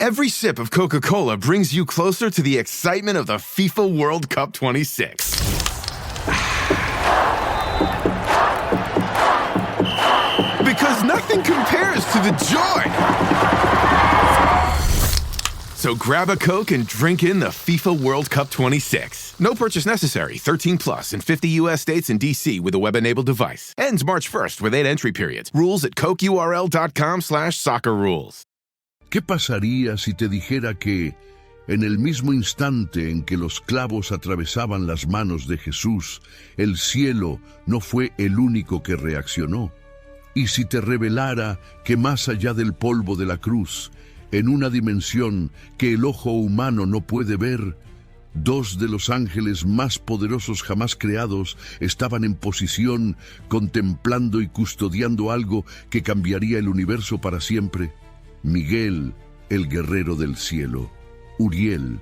Every sip of Coca-Cola brings you closer to the excitement of the FIFA World Cup 26. Because nothing compares to the joy. So grab a Coke and drink in the FIFA World Cup 26. No purchase necessary. 13 plus in 50 U.S. states and D.C. with a web-enabled device. Ends March 1st with 8 entry periods. Rules at cokeurl.com/soccerrules. ¿Qué pasaría si te dijera que, en el mismo instante en que los clavos atravesaban las manos de Jesús, el cielo no fue el único que reaccionó? Y si te revelara que más allá del polvo de la cruz, en una dimensión que el ojo humano no puede ver, dos de los ángeles más poderosos jamás creados estaban en posición, contemplando y custodiando algo que cambiaría el universo para siempre. Miguel, el guerrero del cielo; Uriel,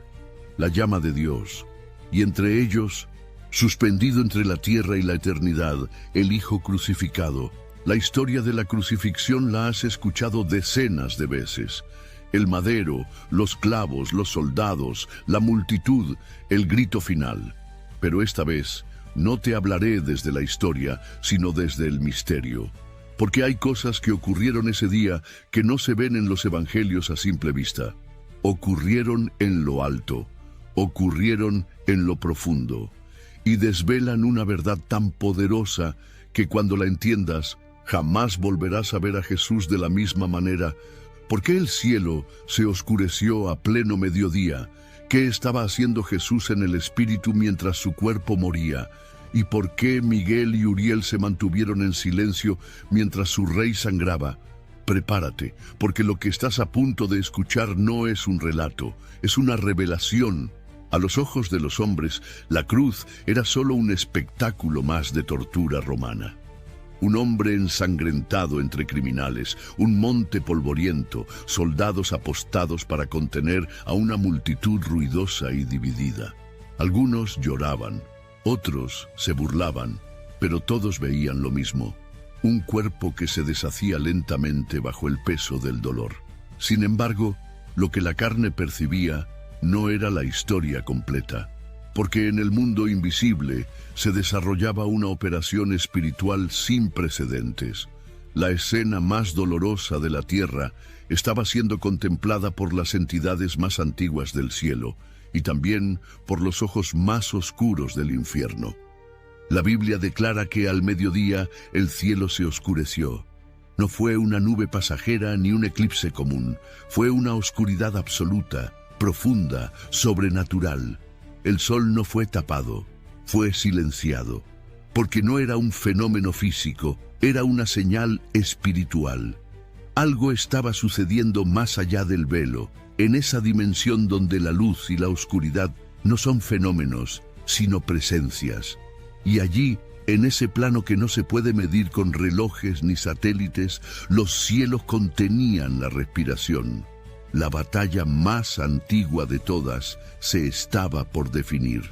la llama de Dios; y entre ellos, suspendido entre la tierra y la eternidad, el Hijo crucificado. La historia de la crucifixión la has escuchado decenas de veces. El madero, los clavos, los soldados, la multitud, el grito final. Pero esta vez no te hablaré desde la historia, sino desde el misterio. Porque hay cosas que ocurrieron ese día que no se ven en los evangelios a simple vista. Ocurrieron en lo alto, ocurrieron en lo profundo, y desvelan una verdad tan poderosa que cuando la entiendas, jamás volverás a ver a Jesús de la misma manera. ¿Por qué el cielo se oscureció a pleno mediodía? ¿Qué estaba haciendo Jesús en el espíritu mientras su cuerpo moría? ¿Y por qué Miguel y Uriel se mantuvieron en silencio mientras su rey sangraba? Prepárate, porque lo que estás a punto de escuchar no es un relato, es una revelación. A los ojos de los hombres, la cruz era solo un espectáculo más de tortura romana. Un hombre ensangrentado entre criminales, un monte polvoriento, soldados apostados para contener a una multitud ruidosa y dividida. Algunos lloraban, otros se burlaban, pero todos veían lo mismo: un cuerpo que se deshacía lentamente bajo el peso del dolor. Sin embargo, lo que la carne percibía no era la historia completa, porque en el mundo invisible se desarrollaba una operación espiritual sin precedentes. La escena más dolorosa de la tierra estaba siendo contemplada por las entidades más antiguas del cielo y también por los ojos más oscuros del infierno. La Biblia declara que al mediodía el cielo se oscureció. No fue una nube pasajera ni un eclipse común, fue una oscuridad absoluta, profunda, sobrenatural. El sol no fue tapado, fue silenciado, porque no era un fenómeno físico, era una señal espiritual. Algo estaba sucediendo más allá del velo, en esa dimensión donde la luz y la oscuridad no son fenómenos, sino presencias. Y allí, en ese plano que no se puede medir con relojes ni satélites, los cielos contenían la respiración. La batalla más antigua de todas se estaba por definir.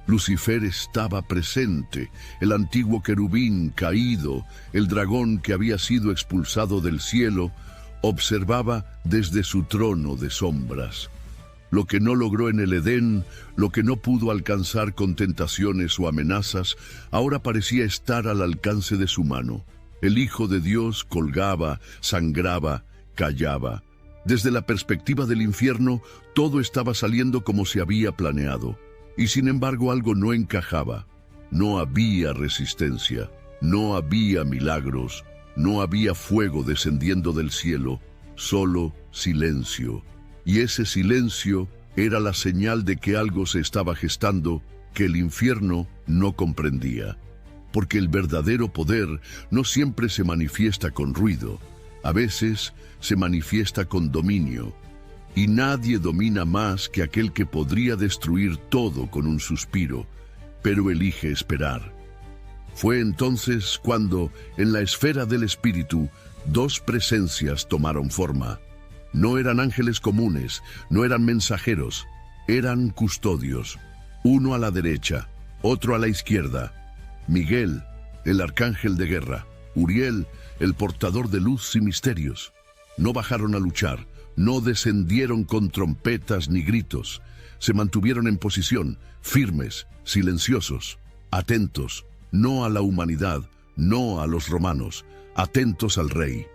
Lucifer estaba presente, el antiguo querubín caído, el dragón que había sido expulsado del cielo, observaba desde su trono de sombras. Lo que no logró en el Edén, lo que no pudo alcanzar con tentaciones o amenazas, ahora parecía estar al alcance de su mano. El Hijo de Dios colgaba, sangraba, callaba. Desde la perspectiva del infierno, todo estaba saliendo como se había planeado. Y sin embargo algo no encajaba. No había resistencia, no había milagros, no había fuego descendiendo del cielo, solo silencio. Y ese silencio era la señal de que algo se estaba gestando que el infierno no comprendía. Porque el verdadero poder no siempre se manifiesta con ruido. A veces se manifiesta con dominio, y nadie domina más que aquel que podría destruir todo con un suspiro, pero elige esperar. Fue entonces cuando, en la esfera del espíritu, dos presencias tomaron forma. No eran ángeles comunes, no eran mensajeros, eran custodios, uno a la derecha, otro a la izquierda. Miguel, el arcángel de guerra; Uriel, el portador de luz y misterios. No bajaron a luchar, No descendieron con trompetas ni gritos. Se mantuvieron en posición, firmes, silenciosos, atentos, no a la humanidad, no a los romanos, atentos al rey.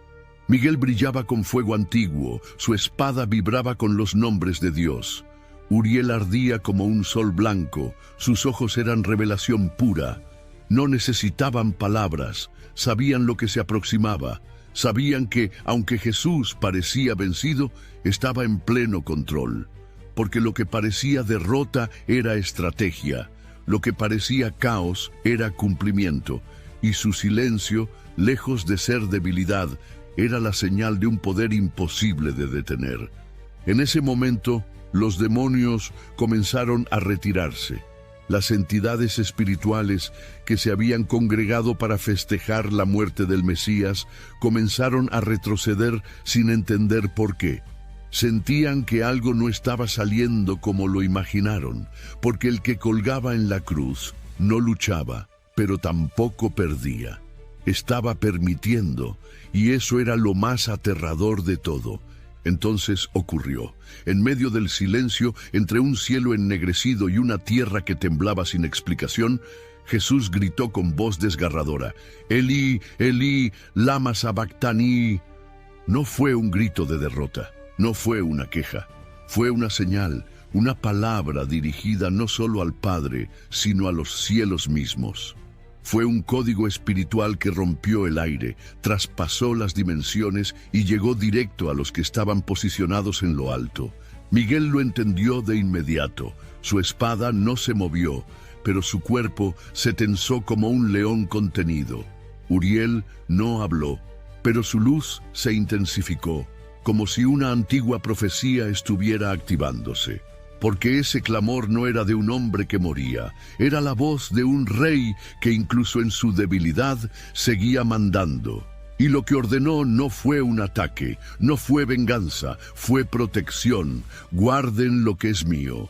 Miguel brillaba con fuego antiguo, su espada vibraba con los nombres de Dios. Uriel ardía como un sol blanco, sus ojos eran revelación pura. No necesitaban palabras, sabían lo que se aproximaba, sabían que, aunque Jesús parecía vencido, estaba en pleno control. Porque lo que parecía derrota era estrategia, lo que parecía caos era cumplimiento, y su silencio, lejos de ser debilidad, era la señal de un poder imposible de detener. En ese momento, los demonios comenzaron a retirarse. Las entidades espirituales que se habían congregado para festejar la muerte del Mesías comenzaron a retroceder sin entender por qué. Sentían que algo no estaba saliendo como lo imaginaron, porque el que colgaba en la cruz no luchaba, pero tampoco perdía. Estaba permitiendo, y eso era lo más aterrador de todo. Entonces ocurrió. En medio del silencio, entre un cielo ennegrecido y una tierra que temblaba sin explicación, Jesús gritó con voz desgarradora: «Elí, Elí, lama sabactani». No fue un grito de derrota, no fue una queja, fue una señal, una palabra dirigida no solo al Padre, sino a los cielos mismos. Fue un código espiritual que rompió el aire, traspasó las dimensiones y llegó directo a los que estaban posicionados en lo alto. Miguel lo entendió de inmediato. Su espada no se movió, pero su cuerpo se tensó como un león contenido. Uriel no habló, pero su luz se intensificó, como si una antigua profecía estuviera activándose. Porque ese clamor no era de un hombre que moría, era la voz de un rey que incluso en su debilidad seguía mandando. Y lo que ordenó no fue un ataque, no fue venganza, fue protección. Guarden lo que es mío.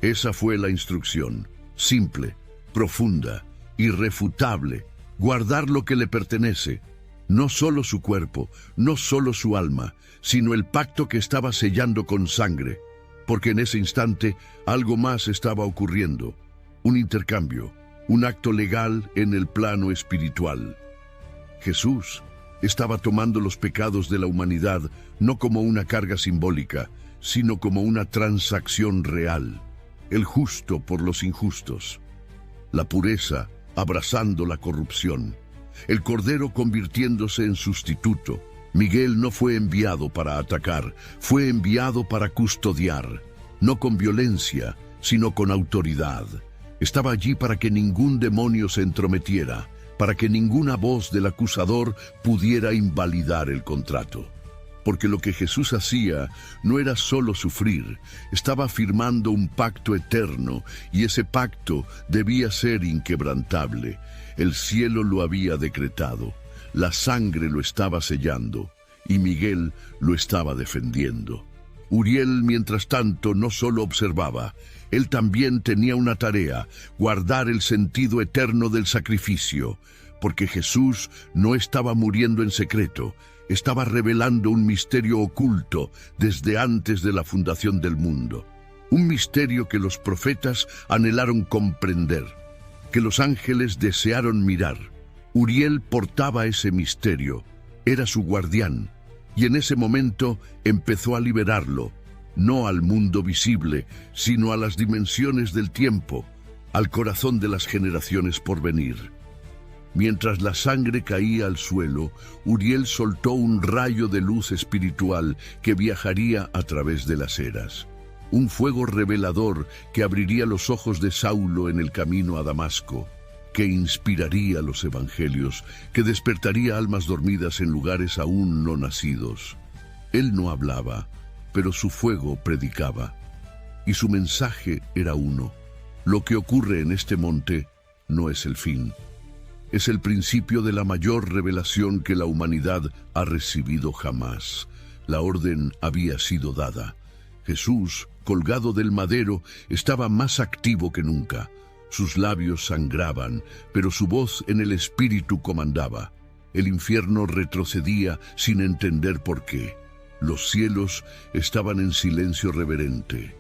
Esa fue la instrucción, simple, profunda, irrefutable. Guardar lo que le pertenece, no solo su cuerpo, no solo su alma, sino el pacto que estaba sellando con sangre. Porque en ese instante algo más estaba ocurriendo, un intercambio, un acto legal en el plano espiritual. Jesús estaba tomando los pecados de la humanidad no como una carga simbólica, sino como una transacción real, el justo por los injustos, la pureza abrazando la corrupción, el Cordero convirtiéndose en sustituto. Miguel no fue enviado para atacar, fue enviado para custodiar, no con violencia, sino con autoridad. Estaba allí para que ningún demonio se entrometiera, para que ninguna voz del acusador pudiera invalidar el contrato. Porque lo que Jesús hacía no era solo sufrir, estaba firmando un pacto eterno, y ese pacto debía ser inquebrantable. El cielo lo había decretado. La sangre lo estaba sellando, y Miguel lo estaba defendiendo. Uriel, mientras tanto, no solo observaba, él también tenía una tarea: guardar el sentido eterno del sacrificio, porque Jesús no estaba muriendo en secreto, estaba revelando un misterio oculto desde antes de la fundación del mundo. Un misterio que los profetas anhelaron comprender, que los ángeles desearon mirar. Uriel portaba ese misterio, era su guardián, y en ese momento empezó a liberarlo, no al mundo visible, sino a las dimensiones del tiempo, al corazón de las generaciones por venir. Mientras la sangre caía al suelo, Uriel soltó un rayo de luz espiritual que viajaría a través de las eras. Un fuego revelador que abriría los ojos de Saulo en el camino a Damasco, que inspiraría los evangelios, que despertaría almas dormidas en lugares aún no nacidos. Él no hablaba, pero su fuego predicaba, y su mensaje era uno: lo que ocurre en este monte no es el fin, es el principio de la mayor revelación que la humanidad ha recibido jamás. La orden había sido dada. Jesús, colgado del madero, estaba más activo que nunca. Sus labios sangraban, pero su voz en el espíritu comandaba. El infierno retrocedía sin entender por qué. Los cielos estaban en silencio reverente,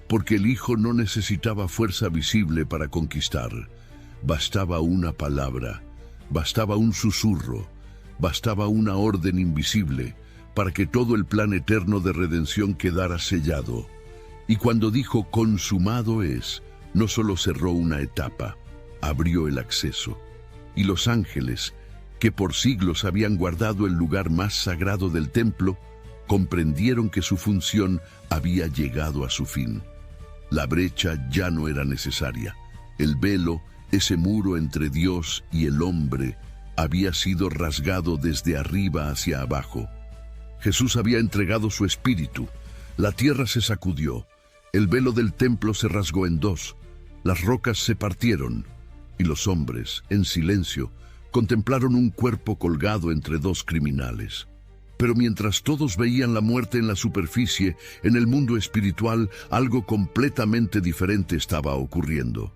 porque el Hijo no necesitaba fuerza visible para conquistar. Bastaba una palabra, bastaba un susurro, bastaba una orden invisible para que todo el plan eterno de redención quedara sellado. Y cuando dijo consumado es, no solo cerró una etapa, abrió el acceso. Y los ángeles, que por siglos habían guardado el lugar más sagrado del templo, comprendieron que su función había llegado a su fin. La brecha ya no era necesaria. El velo, ese muro entre Dios y el hombre, había sido rasgado desde arriba hacia abajo. Jesús había entregado su espíritu. La tierra se sacudió. El velo del templo se rasgó en dos. Las rocas se partieron. Y los hombres, en silencio, contemplaron un cuerpo colgado entre dos criminales. Pero mientras todos veían la muerte en la superficie, en el mundo espiritual, algo completamente diferente estaba ocurriendo.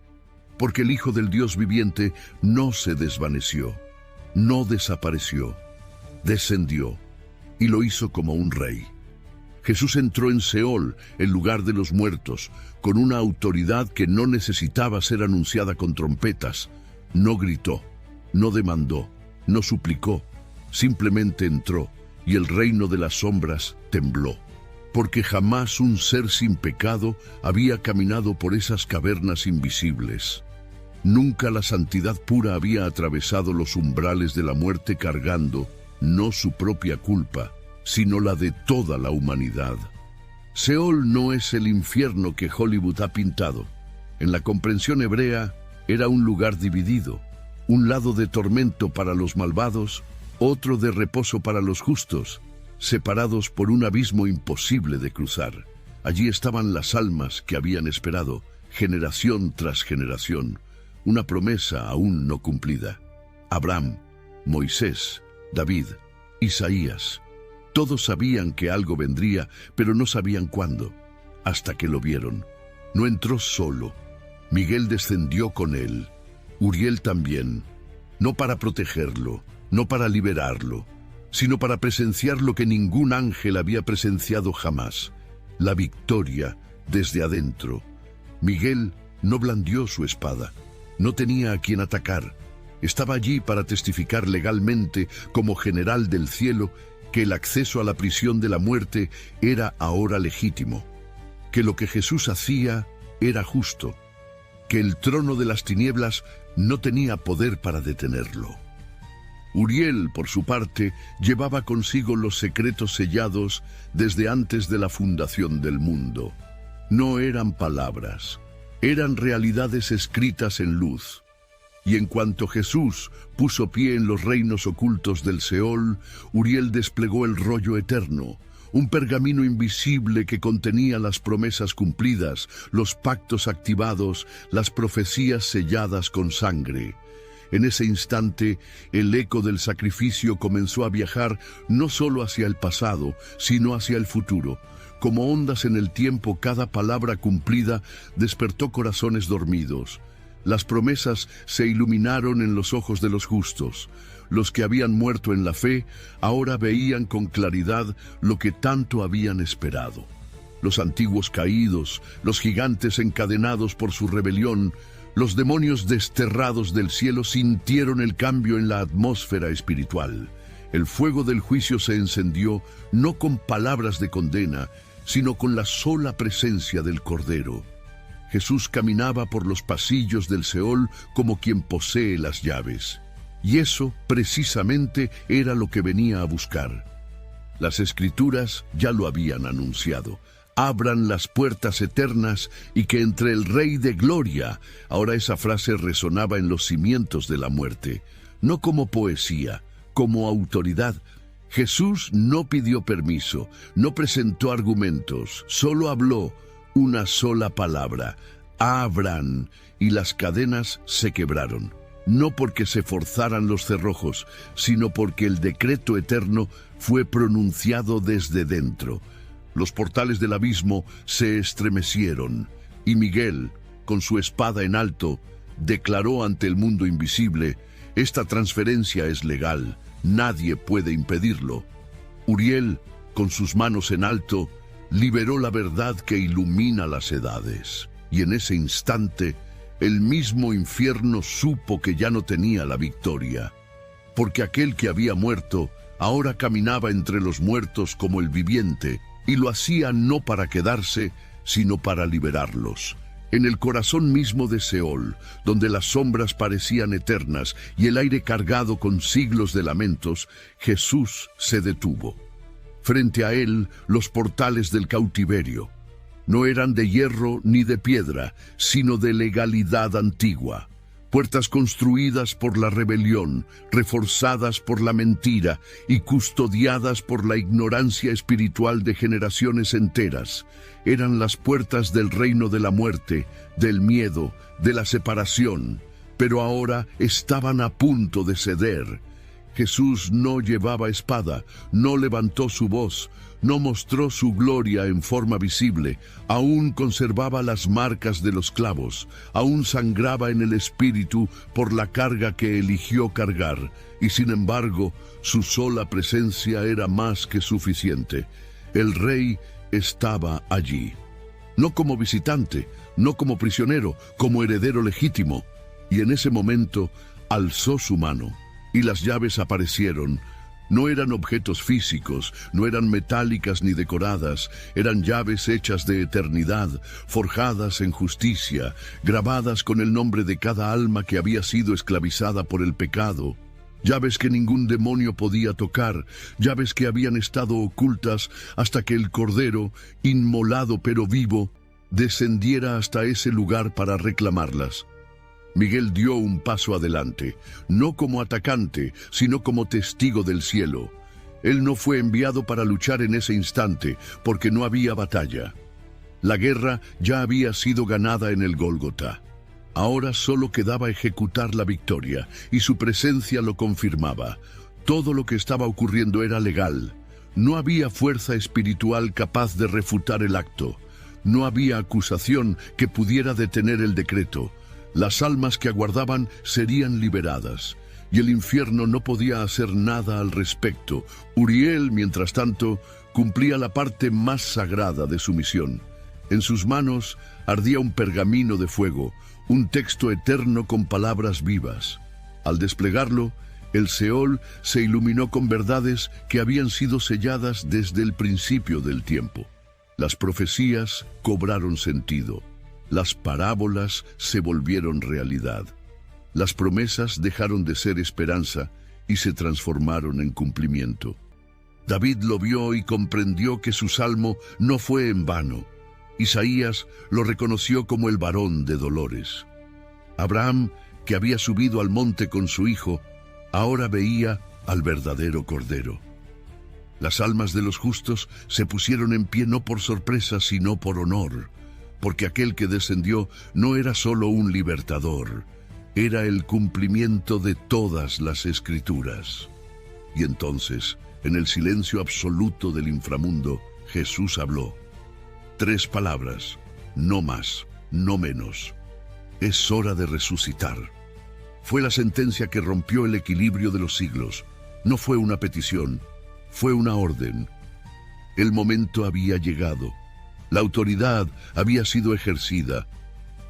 Porque el Hijo del Dios viviente no se desvaneció, no desapareció, descendió y lo hizo como un rey. Jesús entró en Seol, el lugar de los muertos, con una autoridad que no necesitaba ser anunciada con trompetas. No gritó, no demandó, no suplicó, simplemente entró, y el reino de las sombras tembló, porque jamás un ser sin pecado había caminado por esas cavernas invisibles. Nunca la santidad pura había atravesado los umbrales de la muerte cargando, no su propia culpa, sino la de toda la humanidad. Seol no es el infierno que Hollywood ha pintado. En la comprensión hebrea, era un lugar dividido, un lado de tormento para los malvados, otro de reposo para los justos, separados por un abismo imposible de cruzar. Allí estaban las almas que habían esperado, generación tras generación, una promesa aún no cumplida. Abraham, Moisés, David, Isaías. Todos sabían que algo vendría, pero no sabían cuándo, hasta que lo vieron. No entró solo. Miguel descendió con él. Uriel también, no para protegerlo, no para liberarlo, sino para presenciar lo que ningún ángel había presenciado jamás, la victoria desde adentro. Miguel no blandió su espada, no tenía a quien atacar. Estaba allí para testificar legalmente, como general del cielo, que el acceso a la prisión de la muerte era ahora legítimo, que lo que Jesús hacía era justo, que el trono de las tinieblas no tenía poder para detenerlo. Uriel, por su parte, llevaba consigo los secretos sellados desde antes de la fundación del mundo. No eran palabras, eran realidades escritas en luz. Y en cuanto Jesús puso pie en los reinos ocultos del Seol, Uriel desplegó el rollo eterno, un pergamino invisible que contenía las promesas cumplidas, los pactos activados, las profecías selladas con sangre. En ese instante, el eco del sacrificio comenzó a viajar no solo hacia el pasado, sino hacia el futuro. Como ondas en el tiempo, cada palabra cumplida despertó corazones dormidos. Las promesas se iluminaron en los ojos de los justos. Los que habían muerto en la fe ahora veían con claridad lo que tanto habían esperado. Los antiguos caídos, los gigantes encadenados por su rebelión, los demonios desterrados del cielo sintieron el cambio en la atmósfera espiritual. El fuego del juicio se encendió no con palabras de condena, sino con la sola presencia del Cordero. Jesús caminaba por los pasillos del Seol como quien posee las llaves. Y eso, precisamente, era lo que venía a buscar. Las Escrituras ya lo habían anunciado. Abran las puertas eternas y que entre el Rey de Gloria. Ahora esa frase resonaba en los cimientos de la muerte, no como poesía, como autoridad. Jesús no pidió permiso, no presentó argumentos, solo habló una sola palabra: abran, y las cadenas se quebraron. No porque se forzaran los cerrojos, sino porque el decreto eterno fue pronunciado desde dentro. Los portales del abismo se estremecieron, y Miguel, con su espada en alto, declaró ante el mundo invisible: esta transferencia es legal, nadie puede impedirlo. Uriel con sus manos en alto, liberó la verdad que ilumina las edades. Y en ese instante, el mismo infierno supo que ya no tenía la victoria, porque aquel que había muerto ahora caminaba entre los muertos como el viviente, y lo hacía no para quedarse, sino para liberarlos. En el corazón mismo de Seol, donde las sombras parecían eternas y el aire cargado con siglos de lamentos, Jesús se detuvo. Frente a él, los portales del cautiverio no eran de hierro ni de piedra, sino de legalidad antigua. Puertas construidas por la rebelión, reforzadas por la mentira y custodiadas por la ignorancia espiritual de generaciones enteras. Eran las puertas del reino de la muerte, del miedo, de la separación, pero ahora estaban a punto de ceder. Jesús no llevaba espada, no levantó su voz, no mostró su gloria en forma visible, aún conservaba las marcas de los clavos, aún sangraba en el espíritu por la carga que eligió cargar, y sin embargo, su sola presencia era más que suficiente. El Rey estaba allí, no como visitante, no como prisionero, como heredero legítimo, y en ese momento alzó su mano, y las llaves aparecieron. No eran objetos físicos, no eran metálicas ni decoradas, eran llaves hechas de eternidad, forjadas en justicia, grabadas con el nombre de cada alma que había sido esclavizada por el pecado. Llaves que ningún demonio podía tocar, llaves que habían estado ocultas hasta que el Cordero, inmolado pero vivo, descendiera hasta ese lugar para reclamarlas. Miguel dio un paso adelante, no como atacante, sino como testigo del cielo. Él no fue enviado para luchar en ese instante, porque no había batalla. La guerra ya había sido ganada en el Gólgota. Ahora solo quedaba ejecutar la victoria, y su presencia lo confirmaba. Todo lo que estaba ocurriendo era legal. No había fuerza espiritual capaz de refutar el acto. No había acusación que pudiera detener el decreto. Las almas que aguardaban serían liberadas, y el infierno no podía hacer nada al respecto. Uriel, mientras tanto, cumplía la parte más sagrada de su misión. En sus manos ardía un pergamino de fuego, un texto eterno con palabras vivas. Al desplegarlo, el Seol se iluminó con verdades que habían sido selladas desde el principio del tiempo. Las profecías cobraron sentido. Las parábolas se volvieron realidad. Las promesas dejaron de ser esperanza y se transformaron en cumplimiento. David lo vio y comprendió que su salmo no fue en vano. Isaías lo reconoció como el varón de dolores. Abraham, que había subido al monte con su hijo, ahora veía al verdadero Cordero. Las almas de los justos se pusieron en pie no por sorpresa, sino por honor, porque aquel que descendió no era solo un libertador, era el cumplimiento de todas las Escrituras. Y entonces, en el silencio absoluto del inframundo, Jesús habló. 3 palabras, no más, no menos. Es hora de resucitar. Fue la sentencia que rompió el equilibrio de los siglos. No fue una petición, fue una orden. El momento había llegado. La autoridad había sido ejercida.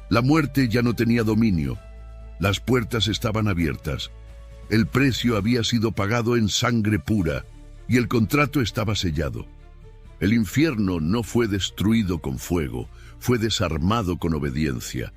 La muerte ya no tenía dominio. Las puertas estaban abiertas. El precio había sido pagado en sangre pura y el contrato estaba sellado. El infierno no fue destruido con fuego, fue desarmado con obediencia.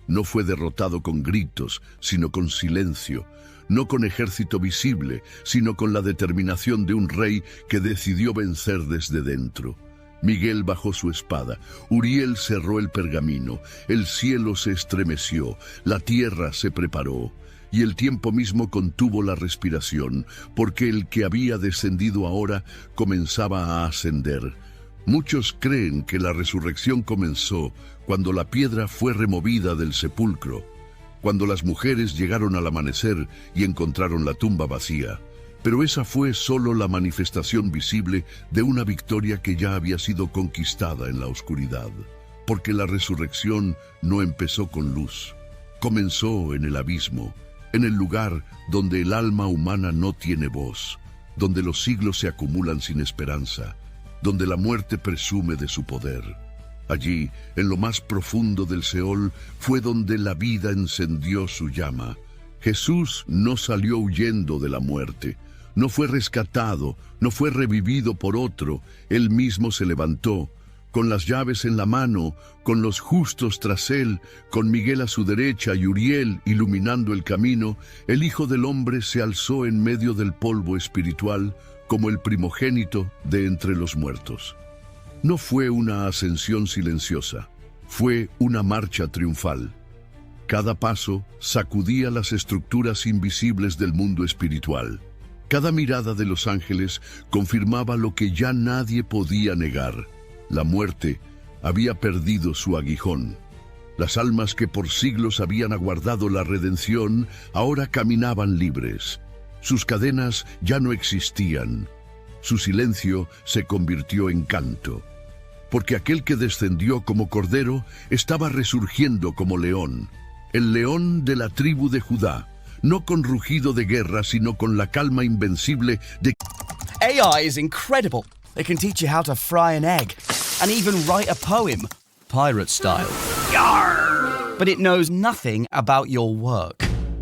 No fue derrotado con gritos, sino con silencio. No con ejército visible, sino con la determinación de un rey que decidió vencer desde dentro. Miguel bajó su espada, Uriel cerró el pergamino, el cielo se estremeció, la tierra se preparó, y el tiempo mismo contuvo la respiración, porque el que había descendido ahora comenzaba a ascender. Muchos creen que la resurrección comenzó cuando la piedra fue removida del sepulcro, cuando las mujeres llegaron al amanecer y encontraron la tumba vacía. Pero esa fue solo la manifestación visible de una victoria que ya había sido conquistada en la oscuridad, porque la resurrección no empezó con luz, comenzó en el abismo, en el lugar donde el alma humana no tiene voz, donde los siglos se acumulan sin esperanza, donde la muerte presume de su poder. Allí, en lo más profundo del Seol, fue donde la vida encendió su llama. Jesús no salió huyendo de la muerte, no fue rescatado, no fue revivido por otro. Él mismo se levantó, con las llaves en la mano, con los justos tras él, con Miguel a su derecha y Uriel iluminando el camino. El Hijo del Hombre se alzó en medio del polvo espiritual como el primogénito de entre los muertos. No fue una ascensión silenciosa, fue una marcha triunfal. Cada paso sacudía las estructuras invisibles del mundo espiritual. Cada mirada de los ángeles confirmaba lo que ya nadie podía negar. La muerte había perdido su aguijón. Las almas que por siglos habían aguardado la redención ahora caminaban libres. Sus cadenas ya no existían. Su silencio se convirtió en canto. Porque aquel que descendió como cordero estaba resurgiendo como león. El león de la tribu de Judá, no con rugido de guerra, sino con la calma invencible de... AI is incredible. It can teach you how to fry an egg and even write a poem, pirate style. Yarr! But it knows nothing about your work.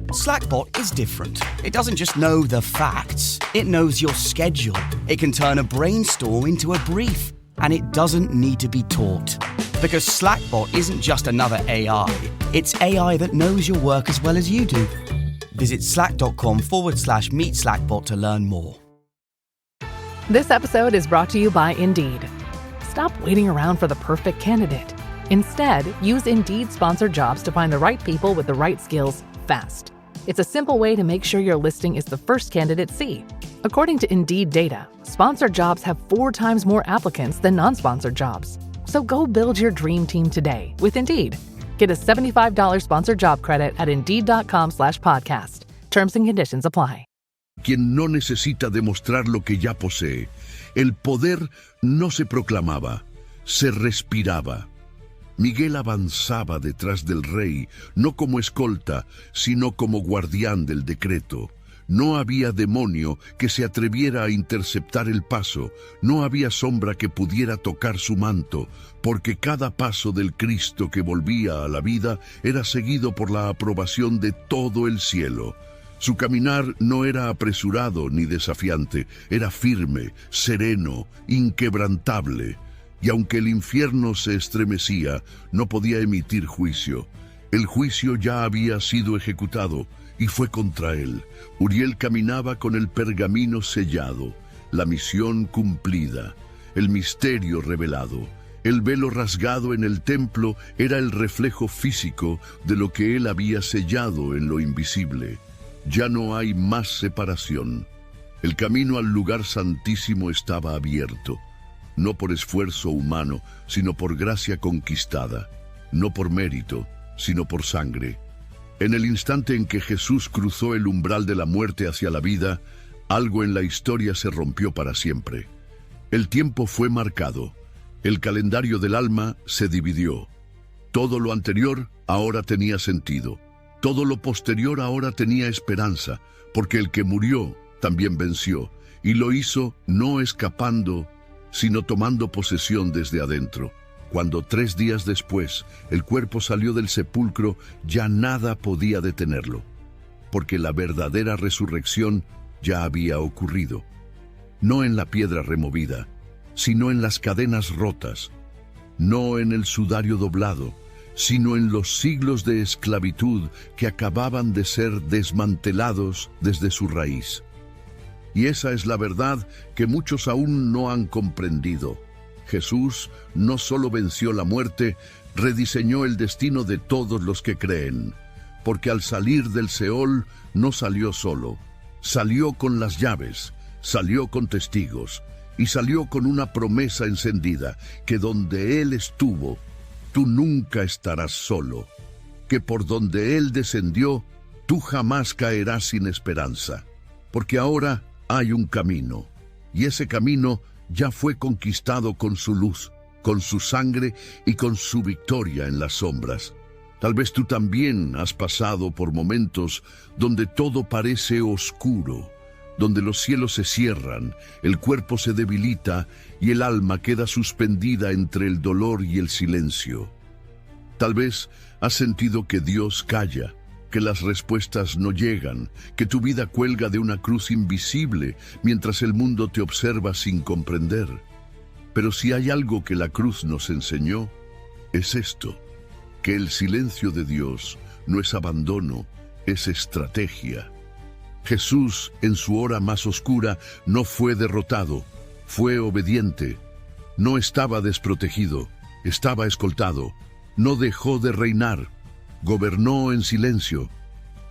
Slackbot is different. It doesn't just know the facts. It knows your schedule. It can turn a brainstorm into a brief. And it doesn't need to be taught. Because Slackbot isn't just another AI. It's AI that knows your work as well as you do. Visit slack.com/meet Slackbot to learn more. This episode is brought to you by Indeed. Stop waiting around for the perfect candidate. Instead, use Indeed sponsored jobs to find the right people with the right skills fast. It's a simple way to make sure your listing is the first candidates see. According to Indeed data, sponsored jobs have 4 times more applicants than non-sponsored jobs. So go build your dream team today with Indeed. Get a $75 sponsored job credit at Indeed.com/podcast. Terms and conditions apply. Quien no necesita demostrar lo que ya posee. El poder no se proclamaba, se respiraba. Miguel avanzaba detrás del rey, no como escolta, sino como guardián del decreto. No había demonio que se atreviera a interceptar el paso, no había sombra que pudiera tocar su manto, porque cada paso del Cristo que volvía a la vida era seguido por la aprobación de todo el cielo. Su caminar no era apresurado ni desafiante, era firme, sereno, inquebrantable. Y aunque el infierno se estremecía, no podía emitir juicio. El juicio ya había sido ejecutado, y fue contra él. Uriel caminaba con el pergamino sellado, la misión cumplida, el misterio revelado. El velo rasgado en el templo era el reflejo físico de lo que él había sellado en lo invisible. Ya no hay más separación. El camino al lugar santísimo estaba abierto, no por esfuerzo humano, sino por gracia conquistada, no por mérito, sino por sangre. En el instante en que Jesús cruzó el umbral de la muerte hacia la vida, algo en la historia se rompió para siempre. El tiempo fue marcado. El calendario del alma se dividió. Todo lo anterior ahora tenía sentido. Todo lo posterior ahora tenía esperanza, porque el que murió también venció, y lo hizo no escapando, sino tomando posesión desde adentro. Cuando 3 días después el cuerpo salió del sepulcro, ya nada podía detenerlo, porque la verdadera resurrección ya había ocurrido. No en la piedra removida, sino en las cadenas rotas, no en el sudario doblado, sino en los siglos de esclavitud que acababan de ser desmantelados desde su raíz. Y esa es la verdad que muchos aún no han comprendido. Jesús no solo venció la muerte, rediseñó el destino de todos los que creen, porque al salir del Seol no salió solo, salió con las llaves, salió con testigos, y salió con una promesa encendida, que donde Él estuvo, tú nunca estarás solo, que por donde Él descendió, tú jamás caerás sin esperanza, porque ahora hay un camino, y ese camino ya fue conquistado con su luz, con su sangre y con su victoria en las sombras. Tal vez tú también has pasado por momentos donde todo parece oscuro, donde los cielos se cierran, el cuerpo se debilita y el alma queda suspendida entre el dolor y el silencio. Tal vez has sentido que Dios calla, que las respuestas no llegan, que tu vida cuelga de una cruz invisible mientras el mundo te observa sin comprender. Pero si hay algo que la cruz nos enseñó, es esto, que el silencio de Dios no es abandono, es estrategia. Jesús, en su hora más oscura, no fue derrotado, fue obediente. No estaba desprotegido, estaba escoltado. No dejó de reinar, gobernó en silencio,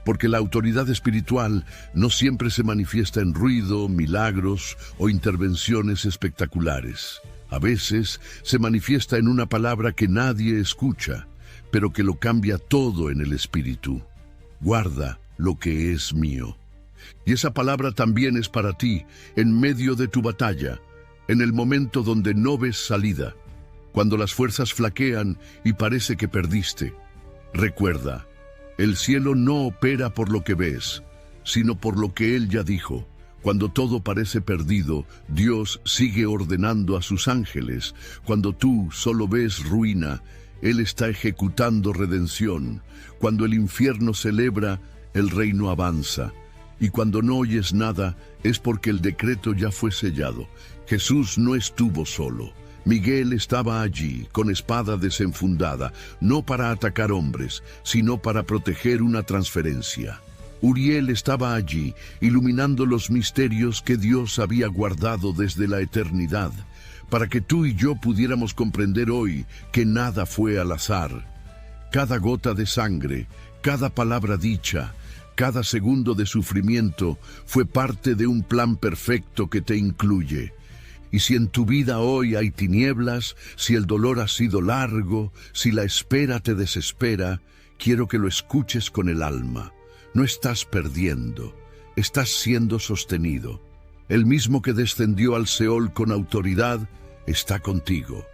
porque la autoridad espiritual no siempre se manifiesta en ruido, milagros o intervenciones espectaculares. A veces se manifiesta en una palabra que nadie escucha, pero que lo cambia todo en el espíritu. Guarda lo que es mío. Y esa palabra también es para ti, en medio de tu batalla, en el momento donde no ves salida, cuando las fuerzas flaquean y parece que perdiste. Recuerda, el cielo no opera por lo que ves, sino por lo que Él ya dijo. Cuando todo parece perdido, Dios sigue ordenando a sus ángeles. Cuando tú solo ves ruina, Él está ejecutando redención. Cuando el infierno celebra, el reino avanza. Y cuando no oyes nada, es porque el decreto ya fue sellado. Jesús no estuvo solo. Miguel estaba allí, con espada desenfundada, no para atacar hombres, sino para proteger una transferencia. Uriel estaba allí, iluminando los misterios que Dios había guardado desde la eternidad, para que tú y yo pudiéramos comprender hoy que nada fue al azar. Cada gota de sangre, cada palabra dicha, cada segundo de sufrimiento fue parte de un plan perfecto que te incluye. Y si en tu vida hoy hay tinieblas, si el dolor ha sido largo, si la espera te desespera, quiero que lo escuches con el alma. No estás perdiendo, estás siendo sostenido. El mismo que descendió al Seol con autoridad está contigo.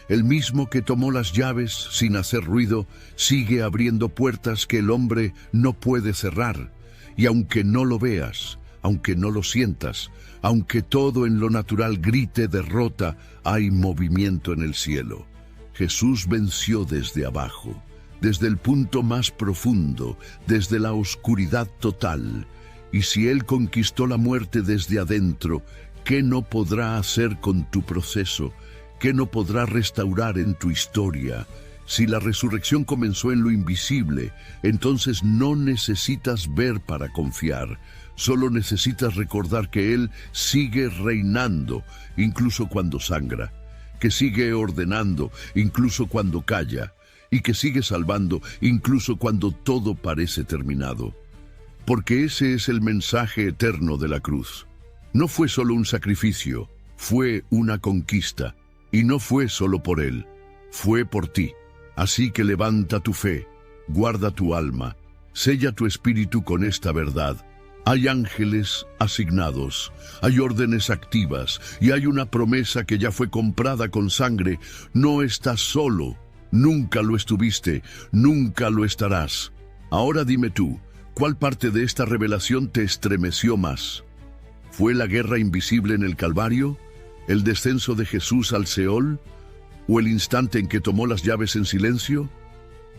El mismo que tomó las llaves sin hacer ruido sigue abriendo puertas que el hombre no puede cerrar. Y aunque no lo veas, aunque no lo sientas, aunque todo en lo natural grite derrota, hay movimiento en el cielo. Jesús venció desde abajo, desde el punto más profundo, desde la oscuridad total. Y si Él conquistó la muerte desde adentro, ¿qué no podrá hacer con tu proceso? ¿Qué no podrá restaurar en tu historia? Si la resurrección comenzó en lo invisible, entonces no necesitas ver para confiar. Solo necesitas recordar que Él sigue reinando, incluso cuando sangra, que sigue ordenando, incluso cuando calla, y que sigue salvando, incluso cuando todo parece terminado. Porque ese es el mensaje eterno de la cruz. No fue solo un sacrificio, fue una conquista, y no fue solo por Él, fue por ti. Así que levanta tu fe, guarda tu alma, sella tu espíritu con esta verdad. Hay ángeles asignados, hay órdenes activas y hay una promesa que ya fue comprada con sangre. No estás solo, nunca lo estuviste, nunca lo estarás. Ahora dime tú, ¿cuál parte de esta revelación te estremeció más? ¿Fue la guerra invisible en el Calvario? ¿El descenso de Jesús al Seol? ¿O el instante en que tomó las llaves en silencio?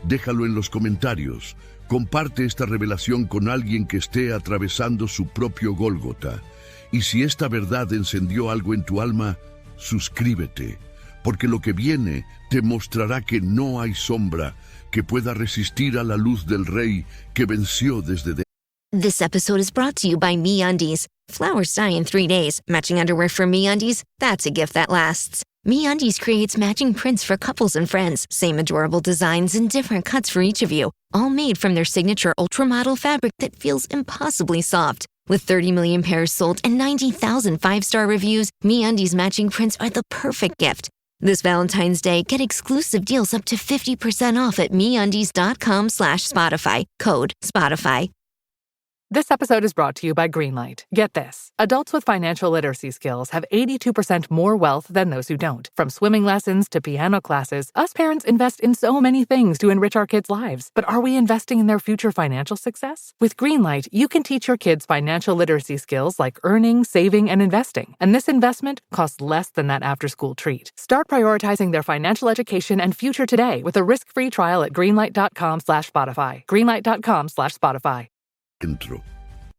Déjalo en los comentarios. Comparte esta revelación con alguien que esté atravesando su propio Gólgota. Y si esta verdad encendió algo en tu alma, suscríbete, porque lo que viene te mostrará que no hay sombra que pueda resistir a la luz del Rey que venció desde dentro. This episode is brought to you by MeUndies. Flowers die in 3 days. Matching underwear for MeUndies? That's a gift that lasts. MeUndies creates matching prints for couples and friends. Same adorable designs and different cuts for each of you. All made from their signature ultramodel fabric that feels impossibly soft. With 30 million pairs sold and 90,000 5-star reviews, MeUndies matching prints are the perfect gift. This Valentine's Day, get exclusive deals up to 50% off at MeUndies.com/Spotify. Code Spotify. This episode is brought to you by Greenlight. Get this. Adults with financial literacy skills have 82% more wealth than those who don't. From swimming lessons to piano classes, us parents invest in so many things to enrich our kids' lives. But are we investing in their future financial success? With Greenlight, you can teach your kids financial literacy skills like earning, saving, and investing. And this investment costs less than that after-school treat. Start prioritizing their financial education and future today with a risk-free trial at greenlight.com/Spotify. Greenlight.com/Spotify. Dentro.